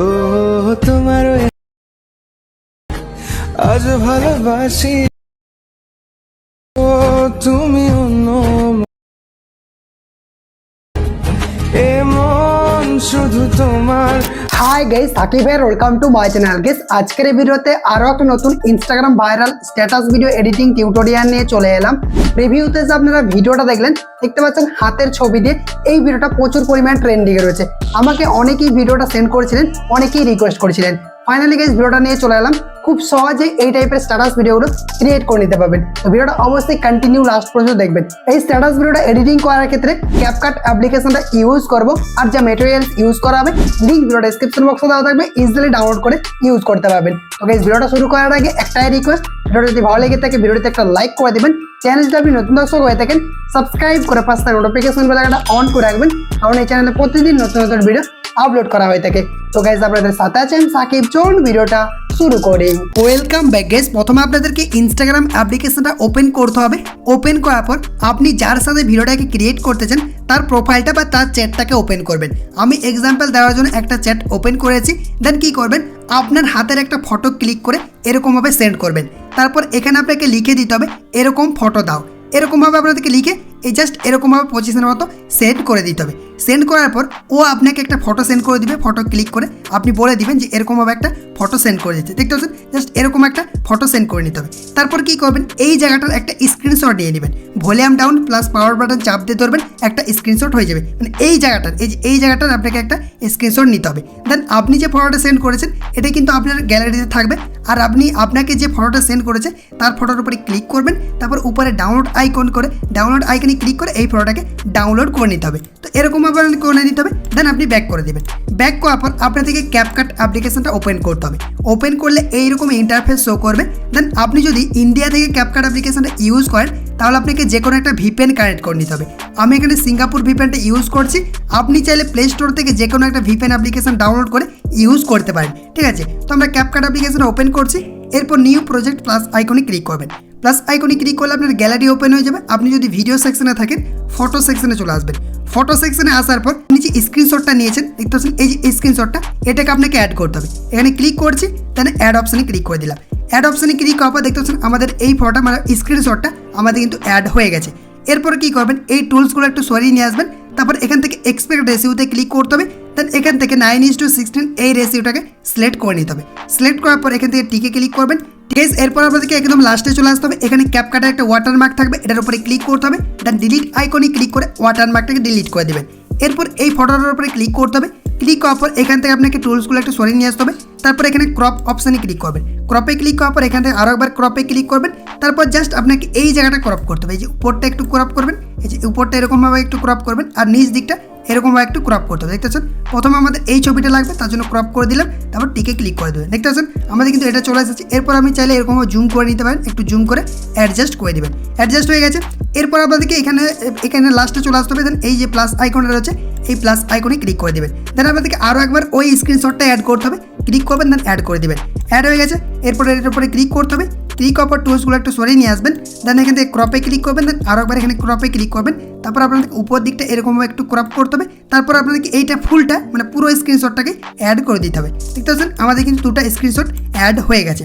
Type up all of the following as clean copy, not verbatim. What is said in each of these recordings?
ও তোমার আজ ভালোবাসি ও তুমি অন্য এমন শুধু তোমার। হাই গাইস, সাকিব ভাই, welcome to my channel. Guys, আজকের এই ভিডিওতে আরো একটা নতুন Instagram viral status video editing tutorial নিয়ে চলে এলাম। রিভিউতে যে আপনারা ভিডিওটা দেখতে পাচ্ছেন হাতের ছবি দিয়ে, এই ভিডিওটা প্রচুর পরিমাণ ট্রেন্ডিং এ রয়েছে। আমাকে অনেকেই ভিডিওটা সেন্ড করেছিলেন, অনেকেই রিকোয়েস্ট করেছিলেন। ফাইনালি গাইস ভিডিওটা নিয়ে চলে এলাম। খুব সহজে এই টাইপের স্ট্যাটাস ভিডিওগুলো ক্রিয়েট করে নিতে পারবেন। তো ভিডিওটা অবশ্যই কন্টিনিউ লাস্ট পর্যন্ত দেখবেন। এই স্ট্যাটাস ভিডিওটা এডিটিং করার ক্ষেত্রে CapCut অ্যাপ্লিকেশনটা ইউজ করব, আর যা ম্যাটেরিয়ালস ইউজ করা হবে লিঙ্ক ভিডিও ডেসক্রিপশন বক্সে দেওয়া থাকবে, ইজিলি ডাউনলোড করে ইউজ করতে পারবেন। তো গাইস ভিডিওটা শুরু করার আগে একটাই রিকোয়েস্ট, ভিডিওটা যদি ভালো লেগে থাকে ভিডিওতে একটা লাইক করে দিবেন। চ্যানেলটা আপনি নতুন দর্শক হয়ে থাকেন সাবস্ক্রাইব করে পাশে থাকা নোটিফিকেশন বেলটা অন করে রাখবেন, কারণ এই চ্যানেলে প্রতিদিন নতুন নতুন ভিডিও আপলোড করা হয়ে থাকে। তো গাইস আপনাদের সাথে আছেন সাকিব, চলুন ভিডিওটা শুরু করি। Welcome back guys. প্রথমে আপনাদেরকে ইনস্টাগ্রাম অ্যাপ্লিকেশনটা ওপেন করতে হবে। ওপেন করার পর আপনি যার সাথে ভিডিওটাকে ক্রিয়েট করতে চান তার প্রোফাইলটা বা তার চ্যাটটাকে ওপেন করবেন। আমি এক্সাম্পল দেওয়ার জন্য একটা চ্যাট ওপেন করেছি। দেন কি করবেন, আপনার হাতের একটা ফটো ক্লিক করে এরকমভাবে সেন্ড করবেন। তারপর এখানে আপনাকে লিখে দিতে হবে এরকম ফটো দাও। এরকমভাবে আপনাদেরকে লিখে এই জাস্ট এরকমভাবে পজিশনের মতো সেন্ড করে দিতে হবে। সেন্ড করার পর ও আপনাকে একটা ফটো সেন্ড করে দিবে। ফটো ক্লিক করে আপনি বলে দিবেন যে এরকমভাবে একটা ফটো সেন্ড করে দিচ্ছে, দেখতে পাচ্ছেন? জাস্ট এরকম একটা ফটো সেন্ড করে নিতে হবে। তারপর কি করবেন, এই জায়গাটার একটা স্ক্রিনশট নিয়ে নেবেন। Volume down plus power button চাপ দিয়ে ধরবেন, একটা স্ক্রিনশট হয়ে যাবে। মানে এই জায়গাটার আপনাকে একটা স্ক্রিনশট নিতে হবে। দেন আপনি যে ফটোটা সেন্ড করেছেন এটা কিন্তু আপনার গ্যালারিতে থাকবে, আর আপনাকে যে ফটোটা সেন্ড করেছে তার ফটোর উপরে ক্লিক করবেন। তারপর উপরে ডাউনলোড আইকনে ক্লিক করে এই ফটোটাকে ডাউনলোড করে নিতে হবে। তো এরকমভাবে করে নিতে হবে। দেন আপনি ব্যাক করে দেবেন। ব্যাক করার পর আপনাদেরকে CapCut অ্যাপ্লিকেশনটা ওপেন করতে হবে। ওপেন করলে এইরকম ইন্টারফেস শো করবে। দেন আপনি যদি ইন্ডিয়া থেকে CapCut অ্যাপ্লিকেশনটা ইউজ করেন তাহলে আপনাকে যে কোনো একটা VPN কানেক্ট করে নিতে হবে। আমি এখানে সিঙ্গাপুর VPNটা ইউজ করছি। আপনি চাইলে প্লে স্টোর থেকে যে কোনো একটা VPN অ্যাপ্লিকেশন ডাউনলোড করে ইউজ করতে পারেন, ঠিক আছে? তো আমরা CapCut অ্যাপ্লিকেশনটা ওপেন করছি। এরপর নিউ প্রজেক্ট প্লাস আইকনে ক্লিক করবেন। প্লাস আইকনে ক্লিক করলে আপনার গ্যালারি ওপেন হয়ে যাবে। আপনি যদি ভিডিও সেকশনে থাকেন ফটো সেকশনে চলে আসবেন। ফটো সেকশনে আসার পর নিচে স্ক্রিনশটটা নিয়েছেন, দেখতে পাচ্ছেন? এই যে স্ক্রিনশটটা, এটাকে আপনাকে অ্যাড করতে হবে। এখানে ক্লিক করছি, তাহলে অ্যাড অপশানে ক্লিক করে দিলাম। অ্যাড অপশানে ক্লিক করার পর দেখতে পাচ্ছেন আমাদের এই ফটোটা মানে স্ক্রিনশটটা আমাদের কিন্তু অ্যাড হয়ে গেছে। এরপর কি করবেন, এই টুলসগুলো একটু সরিয়ে নিয়ে আসবেন। তারপর এখান থেকে এক্সপেক্ট রেশিওতে ক্লিক করতে হবে। দেন এখান থেকে 9:16 এই রেশিওটাকে সিলেক্ট করে নিতে হবে। সিলেক্ট করার পর এখান থেকে টিকে ক্লিক করবেন। ঠিক আছে, এরপর আপনাদেরকে একদম লাস্টে চলে আসতে হবে। এখানে CapCut একটা ওয়াটারমার্ক থাকবে, এটার উপরে ক্লিক করতে হবে। দেন ডিলিট আইকনে ক্লিক করে ওয়াটারমার্কটাকে ডিলিট করে দেবেন। এরপর এই ফটোটার উপরে ক্লিক করতে হবে। ক্লিক করার পর এখান থেকে আপনাকে টুলসগুলো একটু সরিয়ে নিয়ে আসতে হবে। তারপর এখানে ক্রপ অপশানে ক্লিক করবেন। ক্রপে ক্লিক করার পর এখান থেকে আরও একবার ক্রপে ক্লিক করবেন। তারপর জাস্ট আপনাকে এই জায়গাটা ক্রপ করতে হবে। এই যে উপরটা একটু ক্রপ করবেন, এই যে উপরটা এরকমভাবে একটু ক্রপ করবেন, আর নিচ দিকটা এরকমভাবে একটু ক্রপ করতে হবে। দেখতে পাচ্ছেন? প্রথমে আমাদের এই ছবিটা লাগবে, তার জন্য ক্রপ করে দিলাম। তারপর টিকে ক্লিক করে দেবেন। দেখতে পাচ্ছেন আমাদের কিন্তু এটা চলে এসেছে। এরপর আমি চাইলে এরকমভাবে জুম করে নিতে পারেন, একটু জুম করে অ্যাডজাস্ট করে দেবেন। অ্যাডজাস্ট হয়ে গেছে। এরপর আপনাদেরকে এখানে লাস্টে চলে আসতে হবে। দেন এই যে প্লাস আইকনটা রয়েছে এই প্লাস আইকনে ক্লিক করে দেবেন। দেন আপনাদেরকে আরও একবার ওই স্ক্রিনশটটা অ্যাড করতে হবে। ক্লিক করবেন, দেন অ্যাড করে দেবেন। অ্যাড হয়ে গেছে। এরপর এর উপরে ক্লিক করতে হবে। ক্লিক করার পর টুলসগুলো একটু সরিয়ে নিয়ে আসবেন। দেন এখান থেকে ক্রপে ক্লিক করবেন। দেন আরও একবার এখানে ক্রপে ক্লিক করবেন। তারপর আপনাদের উপর দিকটা এরকমভাবে একটু ক্রপ করতে হবে। তারপর আপনাদেরকে এইটা ফুলটা মানে পুরো স্ক্রিনশটটাকে অ্যাড করে দিতে হবে। দেখতে পাচ্ছেন আমাদের কিন্তু দুটো স্ক্রিনশট অ্যাড হয়ে গেছে।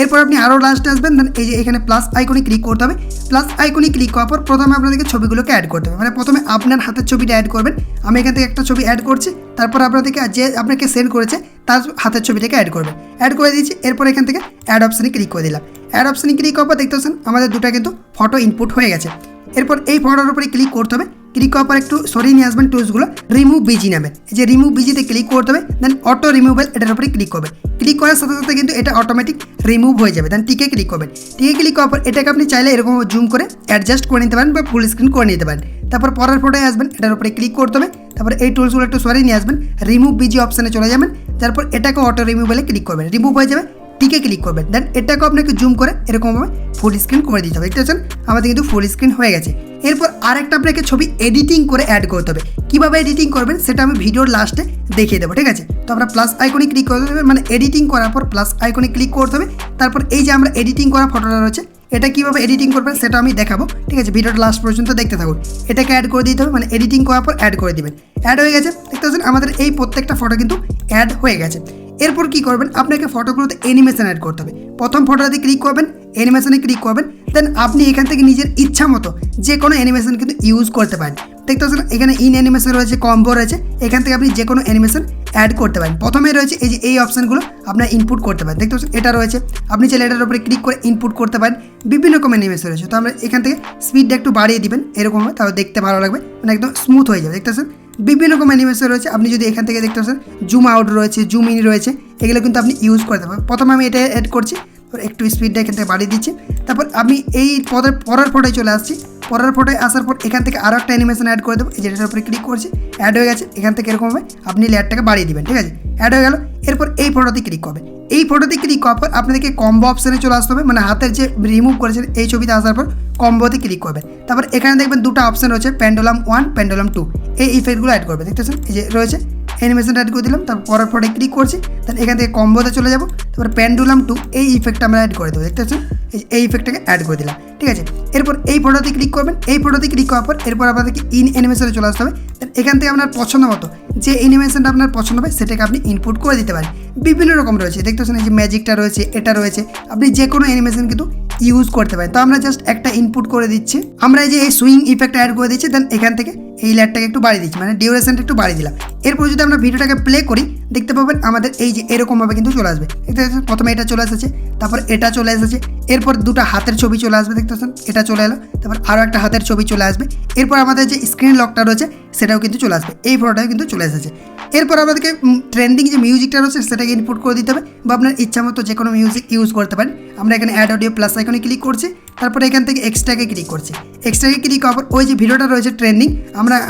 এরপর আপনি আরও লাস্টে আসবেন। দেন এই যে এখানে প্লাস আইকনে ক্লিক করতে হবে। প্লাস আইকনে ক্লিক করার পর প্রথমে আপনাদেরকে ছবিগুলোকে অ্যাড করতে হবে। মানে প্রথমে আপনার হাতের ছবিটা অ্যাড করবেন। আমি এখান থেকে একটা ছবি অ্যাড করছি। তারপর আপনাদেরকে যে আপনাকে সেন্ড করেছে তার হাতের ছবিটাকে অ্যাড করবেন। অ্যাড করে দিয়েছি। এরপর এখান থেকে অ্যাড অপশানে ক্লিক করে দিলাম। অ্যাড অপশানে ক্লিক করার পর দেখতে পাচ্ছেন আমাদের দুটো কিন্তু ফটো ইনপুট হয়ে গেছে। এরপর এই ফটোর উপরে ক্লিক করতে হবে। ক্লিক করার পর একটু সরিয়ে নিয়ে আসবেন টুলসগুলো। রিমুভ বিজি নামে এই যে রিমুভ বিজিতে ক্লিক করতে হবে। দেন অটো রিমুভেল এটার উপরে ক্লিক করবেন। ক্লিক করার সাথে সাথে কিন্তু এটা অটোমেটিক রিমুভ হয়ে যাবে। দেন টিকে ক্লিক করবেন। টিকে ক্লিক করার পর এটাকে আপনি চাইলে এরকম জুম করে অ্যাডজাস্ট করে নিতে পারেন বা ফুল স্ক্রিন করে নিতে পারেন। তারপর পরের ফটোয় আসবেন, এটার উপরে ক্লিক করতে হবে। তারপর এই টুলসগুলো একটু সরিয়ে নিয়ে আসবেন। রিমুভ বিজি অপশানে চলে যাবেন। তারপর এটাকে অটো রিমুভেলে ক্লিক করবেন। রিমুভ হয়ে যাবে। টিকে ক্লিক করবেন। দেন এটাকেও আপনাকে জুম করে এরকমভাবে ফুল স্ক্রিন করে দিতে হবে। দেখতে পাচ্ছেন আমাদের কিন্তু ফুল স্ক্রিন হয়ে গেছে। এরপর আরেকটা আপনাকে ছবি এডিটিং করে অ্যাড করতে হবে। কীভাবে এডিটিং করবেন সেটা আমি ভিডিওর লাস্টে দেখিয়ে দেবো, ঠিক আছে? তো আমরা প্লাস আইকনে ক্লিক করতে হবে। মানে এডিটিং করার পর প্লাস আইকনে ক্লিক করতে হবে। তারপর এই যে আমরা এডিটিং করা ফটোটা রয়েছে এটা কীভাবে এডিটিং করবেন সেটা আমি দেখাবো, ঠিক আছে? ভিডিওটা লাস্ট পর্যন্ত দেখতে থাকুন। এটাকে অ্যাড করে দিতে হবে, মানে এডিটিং করার পর অ্যাড করে দিবেন। অ্যাড হয়ে গেছে, দেখতে পাচ্ছেন আমাদের এই প্রত্যেকটা ফটো কিন্তু অ্যাড হয়ে গেছে। এরপর কি করবেন, আপনাকে ফটোগুলোতে অ্যানিমেশন অ্যাড করতে হবে। প্রথম ফটোটাতে ক্লিক করবেন, অ্যানিমেশনে ক্লিক করবেন, দেন আপনি এখান থেকে নিজের ইচ্ছা মতো যে কোনো অ্যানিমেশন কিন্তু ইউজ করতে পারেন। দেখতে পাচ্ছেন এখানে ইন অ্যানিমেশন রয়েছে, কম্বো রয়েছে, এখান থেকে আপনি যে কোনো অ্যানিমেশন অ্যাড করতে পারেন। প্রথমে রয়েছে এই যে এই অপশানগুলো আপনার ইনপুট করতে পারেন। দেখতে পাচ্ছেন এটা রয়েছে, আপনি চাইলে এটার উপরে ক্লিক করে ইনপুট করতে পারেন। বিভিন্ন রকম অ্যানিমেশন রয়েছে, তো আমরা এখান থেকে স্পিডটা একটু বাড়িয়ে দিবেন, এরকম হয় তাহলে দেখতে ভালো লাগবে, মানে একদম স্মুথ হয়ে যাবে। দেখতে পাচ্ছেন বিভিন্ন রকম অ্যানিমেশন রয়েছে, আপনি যদি এখান থেকে দেখতে পাচ্ছেন জুম আউট রয়েছে, জুম ইন রয়েছে, এগুলো কিন্তু আপনি ইউজ করতে পারেন। প্রথমে আমি এটা অ্যাড করছি, একটু স্পিডটা এখান থেকে বাড়িয়ে দিচ্ছি। তারপর আমি এই পরের ফটোয় চলে আসছি। পরের ফটোয় আসার পর এখান থেকে আরও একটা অ্যানিমেশন অ্যাড করে দেবো। এই যেটার উপরে ক্লিক করছি, অ্যাড হয়ে গেছে। এখান থেকে এরকমভাবে আপনি লেয়ারটাকে বাড়িয়ে দিবেন, ঠিক আছে? অ্যাড হয়ে গেল। এরপর এই ফটোতে ক্লিক করবেন। এই ফটোতে ক্লিক করার পর আপনাদেরকে কম্বো অপশানে চলে আসতে হবে, মানে হাতের যে রিমুভ করেছেন এই ছবিতে আসার পর কম্বোতে ক্লিক করবেন। তারপর এখানে দেখবেন দুটো অপশান রয়েছে, পেন্ডুলাম 1, পেন্ডুলাম 2, এই ইফেক্টগুলো অ্যাড করবে। দেখতেছেন এই যে রয়েছে অ্যানিমেশনটা অ্যাড করে দিলাম। তারপর পরের ফটোয় ক্লিক করছি, দেন এখান থেকে কম্বোতে চলে যাব। তারপর পেন্ডুলাম 2 এই ইফেক্টটা আমরা অ্যাড করে দেবো। দেখতে পাচ্ছেন এই ইফেক্টটাকে অ্যাড করে দিলাম, ঠিক আছে? এরপর এই ফটোতে ক্লিক করবেন। এই ফটোতে ক্লিক করার পর এরপর আপনাদেরকে ইন অ্যানিমেশনে চলে আসতে হবে। এখান থেকে আপনার পছন্দ মতো যে অ্যানিমেশনটা আপনার পছন্দ হবে সেটাকে আপনি ইনপুট করে দিতে পারেন। বিভিন্ন রকম রয়েছে, দেখতে পাচ্ছেন এই যে ম্যাজিকটা রয়েছে, এটা রয়েছে, আপনি যে কোনো অ্যানিমেশন কিন্তু ইউজ করতে পারেন। তো আমরা জাস্ট একটা ইনপুট করে দিচ্ছি। আমরা এই যে এই সুইং ইফেক্ট অ্যাড করে দিচ্ছি, দেন এখান থেকে এই লেয়ারটাকে একটু বাড়িয়ে দিচ্ছি, মানে ডিউরেশনটা একটু বাড়িয়ে দিলাম। এরপর যদি আমরা ভিডিওটাকে প্লে করি, দেখতে পাবেন আমাদের এই যে এরকমভাবে কিন্তু চলে আসবে। দেখতে পাচ্ছেন প্রথমে এটা চলে এসেছে, তারপর এটা চলে এসেছে, এরপর দুটো হাতের ছবি চলে আসবে। দেখতে পাচ্ছেন এটা চলে এলো, তারপর আরও একটা হাতের ছবি চলে আসবে। এরপর আমাদের যে স্ক্রিন লকটা রয়েছে সেটাও কিন্তু চলে আসবে, এই ফটোটাও কিন্তু চলে এসেছে। এরপর আমাদেরকে ট্রেন্ডিং যে মিউজিকটা রয়েছে সেটাকে ইনপুট করে দিতে হবে, বা আপনার ইচ্ছা মতো যে কোনো মিউজিক ইউজ করতে পারেন। আমরা এখানে অ্যাড অডিও প্লাস আইকনে ক্লিক করছি, তারপরে এখান থেকে এক্সট্রাকে ক্লিক করছি। এক্সট্রাকে ক্লিক করার পর ওই যে ভিডিওটা রয়েছে ট্রেন্ডিং,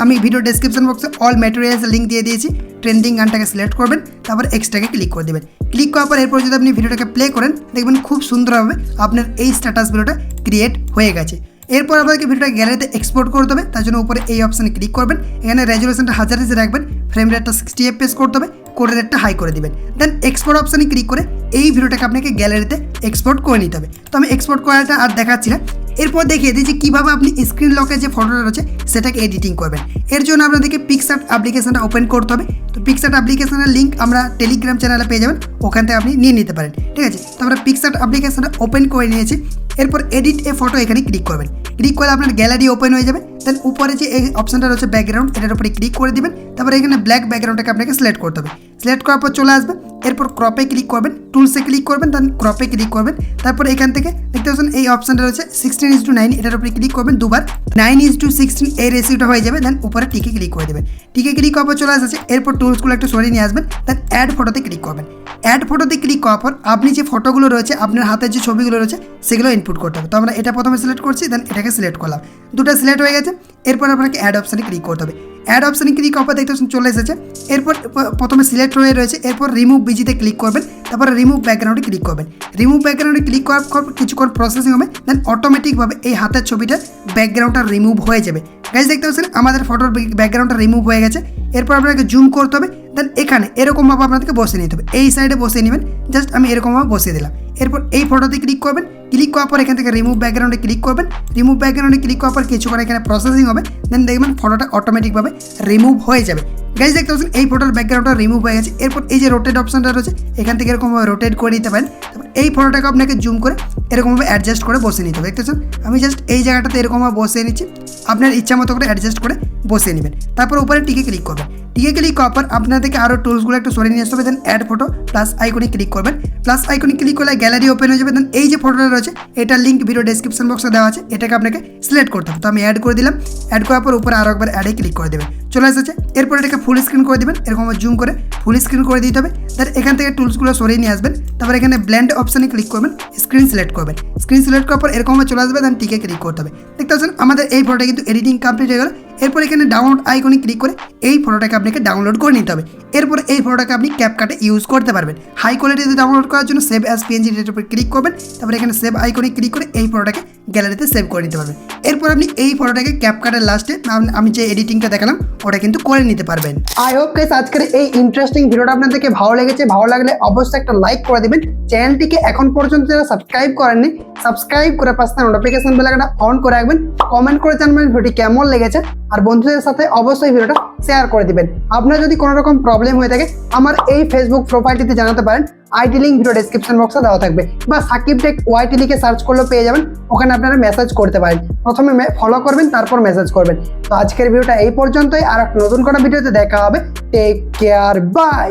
আমি ভিডিও ডেসক্রিপশন বক্সে অল ম্যাটেরিয়ালসের লিঙ্ক দিয়ে দিয়েছি। ট্রেন্ডিং গানটাকে সিলেক্ট করবেন, তারপর এক্সট্রাকে ক্লিক করে দেবেন। ক্লিক করার পর এরপর যদি আপনি ভিডিওটাকে প্লে করেন, দেখবেন খুব সুন্দরভাবে আপনার এই স্ট্যাটাস ভিডিওটা ক্রিয়েট হয়ে গেছে। এরপর আপনাদেরকে ভিডিওটা গ্যালারিতে এক্সপোর্ট করতে হবে, তার জন্য উপরে এই অপশানে ক্লিক করবেন। এখানে রেজুলেশনটা 1080 রাখবেন, ফ্রেম রেটটা 60 fps করতে হবে, কোড রেটটা হাই করে দিবেন। দেন এক্সপোর্ট অপশানে ক্লিক করে এই ভিডিওটাকে আপনাকে গ্যালারিতে এক্সপোর্ট করে নিতে হবে। তো আমি এক্সপোর্ট করাটা আর দেখাচ্ছি না। এরপর দেখিয়ে দিই যে কীভাবে আপনি স্ক্রিন লকে যে ফটোটা রয়েছে সেটাকে এডিটিং করবেন। এর জন্য আপনাদেরকে পিকচার অ্যাপ্লিকেশনটা ওপেন করতে হবে। তো পিকচার অ্যাপ্লিকেশনের লিঙ্ক আমরা টেলিগ্রাম চ্যানেলে পেয়ে যাবেন, ওখান থেকে আপনি নিয়ে নিতে পারেন, ঠিক আছে? তো আমরা পিকচার অ্যাপ্লিকেশনটা ওপেন করে নিয়েছি। এরপর এডিট এ ফটো এখানে ক্লিক করবেন। ক্লিক করলে আপনার গ্যালারি ওপেন হয়ে যাবে। দেন উপরে যে এই অপশানটা রয়েছে ব্যাকগ্রাউন্ড, এটার উপরে ক্লিক করে দিবেন। তারপরে এখানে ব্ল্যাক ব্যাকগ্রাউন্ডটাকে আপনাকে সিলেক্ট করতে হবে। সিলেক্ট করার পর চলে আসবে। এরপর ক্রপে ক্লিক করবেন, টুলসে ক্লিক করবেন, দেন ক্রপে ক্লিক করবেন। তারপর এখান থেকে দেখতে পাচ্ছেন এই অপশানটা রয়েছে 16:9, এটার উপরে ক্লিক করবেন দুবার, 9:16 এই রেসিওটা হয়ে যাবে। দেন উপরে টিকে ক্লিক করে দেবেন। টিকে ক্লিক করার পর চলে আসছে। এরপর টুলসগুলো একটু সরিয়ে নিয়ে আসবেন, দেন অ্যাড ফটোতে ক্লিক করবেন। অ্যাড ফটোতে ক্লিক করার পর আপনি যে ফটোগুলো রয়েছে, আপনার হাতের যে ছবিগুলো রয়েছে সেগুলো ইনপুট করতে হবে। তো আমরা এটা প্রথমে সিলেক্ট করছি, দেন এটাকে সিলেক্ট করলাম, দুটো সিলেক্ট হয়ে গেছে। এরপর আপনাকে অ্যাড অপশানে ক্লিক করতে হবে। অ্যাড অপশানে ক্লিক করার পর দেখতে চলে এসেছে। এরপর প্রথমে সিলেক্ট হয়ে রয়েছে, এরপর রিমুভ বিজিতে ক্লিক করবেন, তারপরে রিমুভ ব্যাকগ্রাউন্ডে ক্লিক করবেন। রিমুভ ব্যাকগ্রাউন্ডে ক্লিক করার পর কিছুক্ষণ প্রসেসিং হবে, দেন অটোমেটিকভাবে এই হাতের ছবিটার ব্যাকগ্রাউন্ডটা রিমুভ হয়ে যাবে। গাইজ দেখতে পাচ্ছেন আমাদের ফটোর ব্যাকগ্রাউন্ডটা রিমুভ হয়ে গেছে। এরপর আপনাকে জুম করতে হবে, দেন এখানে এরকমভাবে আপনাদেরকে বসিয়ে নিতে হবে। এই সাইডে বসিয়ে নেবেন, জাস্ট আমি এরকমভাবে বসিয়ে দিলাম। এরপর এই ফটোতে ক্লিক করবেন। ক্লিক করার পর এখান থেকে রিমুভ ব্যাকগ্রাউন্ডে ক্লিক করবেন। রিমুভ ব্যাকগ্রাউন্ডে ক্লিক করার পর কিছুক্ষণ এখানে প্রসেসিং হবে, দেন দেখবেন ফটোটা অটোমেটিকভাবে রিমুভ হয়ে যাবে। গাইজ দেখতে পাচ্ছেন এই ফটোর ব্যাকগ্রাউন্ডটা রিমুভ হয়ে গেছে। এরপর এই যে রোটেট অপশনটা রয়েছে, এখান থেকে এরকমভাবে রোটেট করে নিতে পারেন। তারপর এই ফটোটাকে আপনাকে জুম করে এরকমভাবে অ্যাডজাস্ট করে বসিয়ে নিতে হবে। দেখতেছেন আমি জাস্ট এই জায়গাটাতে এরকমভাবে বসিয়ে নিচ্ছি, আপনার ইচ্ছা মতো করে অ্যাডজাস্ট করে বসিয়ে নেবেন। তারপর উপরে টিকে ক্লিক করবেন। টিকে ক্লিক করার পর আপনাদেরকে আরও টুলসগুলো একটু সরিয়ে নিয়ে আসতে হবে। দেন অ্যাড ফটো প্লাস আইকনে ক্লিক করবেন। প্লাস আইকনে ক্লিক করলে গ্যালারি ওপেন হয়ে যাবে। দেন এই যে ফটোটা রয়েছে এটার লিঙ্ক ভিডিও ডেসক্রিপশন বক্সে দেওয়া আছে, এটাকে আপনাকে সিলেক্ট করতে হবে। তো আমি অ্যাড করে দিলাম। অ্যাড করার পর উপরে আরও একবার অ্যাডে ক্লিক করে দেবেন, চলে এসেছে। এরপর এটাকে ফুল স্ক্রিন করে দেবেন, এরকম জুম করে ফুল স্ক্রিন করে দিতে হবে। দেন এখান থেকে টুলসগুলো সরিয়ে নিয়ে আসবেন। তারপর এখানে ব্লেন্ড অপশানে ক্লিক করবেন, স্ক্রিন সিলেক্ট করবেন। স্ক্রিন সিলেক্ট করার পর এরকম চলে আসবে, দেন টিকে ক্লিক করতে হবে। দেখতে পাচ্ছেন আমাদের এই ফটোটা কিন্তু এডিটিং কমপ্লিট হয়ে গেল। এরপর এখানে ডাউনলোড আইকনে ক্লিক করে এই ফটোটাকে আপনাকে ডাউনলোড করে নিতে হবে। এরপর এই ফটোটাকে আপনি ক্যাপকাটে ইউজ করতে পারবেন। হাই কোয়ালিটিতে ডাউনলোড করার জন্য সেভ অ্যাজ পিএনজি এর উপর ক্লিক করবেন। তারপর এখানে সেভ আইকনে ক্লিক করে এই ফটোটাকে গ্যালারিতে সেভ করে নিতে পারবেন। এরপর আপনি এই ফটোটাকে ক্যাপকাটের লাস্টে আমি যে এডিটিংটা দেখালাম ওটা কিন্তু করে নিতে পারবেন। আই হোপ গাইস আজকের এই ইন্টারেস্টিং ভিডিওটা আপনাদেরকে ভালো লেগেছে। ভালো লাগলে অবশ্যই একটা লাইক করে দিবেন। চ্যানেলটিকে এখন পর্যন্ত যারা সাবস্ক্রাইব করেননি সাবস্ক্রাইব করে পাশে নোটিফিকেশন বেল আইকনটা অন করে রাখবেন। কমেন্ট করে জানাবেন ভিডিওটি কেমন লেগেছে আর বন্ধুদের সাথে অবশ্যই ভিডিওটা শেয়ার করে দিবেন। আপনার যদি কোনো রকম প্রবলেম হয়ে থাকে আমার এই ফেসবুক প্রোফাইলটিতে জানাতে পারেন। আইডি লিঙ্ক ভিডিও ডেসক্রিপশন বক্সে দেওয়া থাকবে বা সাকিব টেক ওয়াইটি লিখে সার্চ করলেও পেয়ে যাবেন। ওখানে আপনারা মেসেজ করতে পারেন। প্রথমে ফলো করবেন তারপর মেসেজ করবেন। তো আজকের ভিডিওটা এই পর্যন্তই। আর একটা নতুন কোনো ভিডিওতে দেখা হবে। Take care, by.